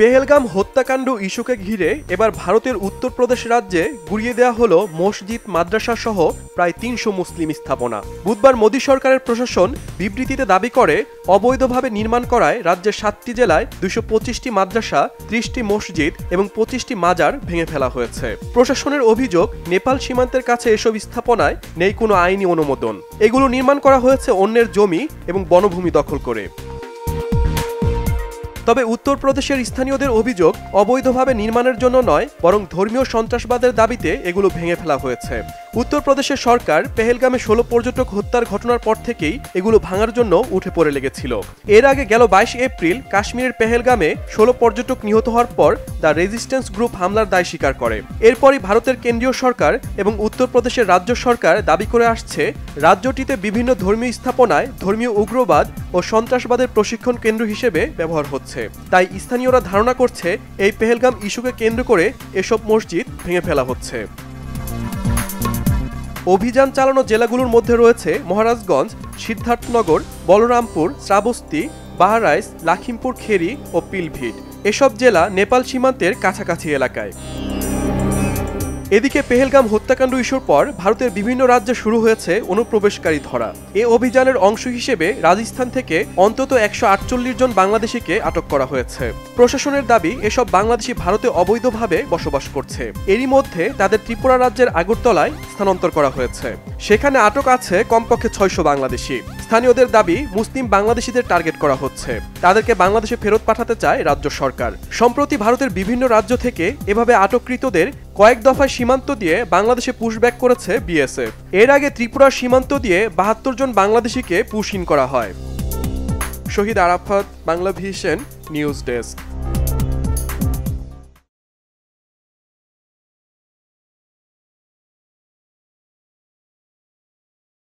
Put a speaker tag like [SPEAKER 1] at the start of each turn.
[SPEAKER 1] পেহেলগাম হত্যাকাণ্ড ইস্যুকে ঘিরে এবার ভারতের উত্তরপ্রদেশ রাজ্যে গুড়িয়ে দেওয়া হলো মসজিদ, মাদ্রাসা সহ প্রায় ৩০০ মুসলিম স্থাপনা। বুধবার মোদী সরকারের প্রশাসন বিবৃতিতে দাবি করে, অবৈধভাবে নির্মাণ করায় রাজ্যের ৭টি জেলায় ২২৫টি মাদ্রাসা, ৩০টি মসজিদ এবং ২৫টি মাজার ভেঙে ফেলা হয়েছে। প্রশাসনের অভিযোগ, নেপাল সীমান্তের কাছে এসব স্থাপনায় নেই কোনো আইনি অনুমোদন। এগুলো নির্মাণ করা হয়েছে অন্যের জমি এবং বনভূমি দখল করে। তবে উত্তরপ্রদেশের স্থানীয়দের অভিযোগ, অবৈধভাবে নির্মাণের জন্য নয়, বরং ধর্মীয় সন্ত্রাসবাদের দাবিতে এগুলো ভেঙে ফেলা হয়েছে। উত্তরপ্রদেশের সরকার পেহেলগামে ১৬ পর্যটক হত্যার ঘটনার পর থেকেই এগুলো ভাঙার জন্য উঠে পড়ে লেগেছিল। এর আগে গেল ২২ এপ্রিল কাশ্মীরের পেহেলগামে ১৬ পর্যটক নিহত হওয়ার পর দ্য রেজিস্ট্যান্স গ্রুপ হামলার দায় স্বীকার করে। এরপরই ভারতের কেন্দ্রীয় সরকার এবং উত্তরপ্রদেশের রাজ্য সরকার দাবি করে আসছে, রাজ্যটিতে বিভিন্ন ধর্মীয় স্থাপনায় ধর্মীয় উগ্রবাদ ও সন্ত্রাসবাদের প্রশিক্ষণ কেন্দ্র হিসেবে ব্যবহার হচ্ছে। তাই স্থানীয়রা ধারণা করছে, এই পেহেলগাম ইস্যুকে কেন্দ্র করে এসব মসজিদ ভেঙে ফেলা হচ্ছে। অভিযান চালানো জেলাগুলোর মধ্যে রয়েছে মহারাজগঞ্জ, সিদ্ধার্থনগর, বলরামপুর, শ্রাবস্তি, বাহারাইচ, লাখিমপুর খেরি ও পিলভিট। এসব জেলা নেপাল সীমান্তের কাছাকাছি এলাকায়। এদিকে পেহেলগাম হত্যাকাণ্ড ইস্যুর পর ভারতের বিভিন্ন রাজ্যে শুরু হয়েছে অনুপ্রবেশকারী ধরা। এ অভিযানের অংশ হিসেবে রাজস্থান থেকে অন্তত ১৪৮ জন বাংলাদেশিকে আটক করা হয়েছে। প্রশাসনের দাবি, এসব বাংলাদেশি ভারতে অবৈধভাবে বসবাস করছে। এরই মধ্যে তাদের ত্রিপুরা রাজ্যের আগরতলায় স্থানান্তর করা হয়েছে। সেখানে আটক আছে কমপক্ষে ৬০০ বাংলাদেশি। স্থানীয়দের দাবি, মুসলিম বাংলাদেশিদের টার্গেট করা হচ্ছে। তাদেরকে বাংলাদেশে ফেরত পাঠাতে চায় রাজ্য সরকার। সম্প্রতি ভারতের বিভিন্ন রাজ্য থেকে এভাবে আটককৃতদের কয়েক দফায় সীমান্ত দিয়ে বাংলাদেশে পুশব্যাক করেছে বিএসএফ। এর আগে ত্রিপুরার সীমান্ত দিয়ে ৭২ জন বাংলাদেশিকে পুশ ইন করা হয়। Shahid Arafat, Bangla vision news desk.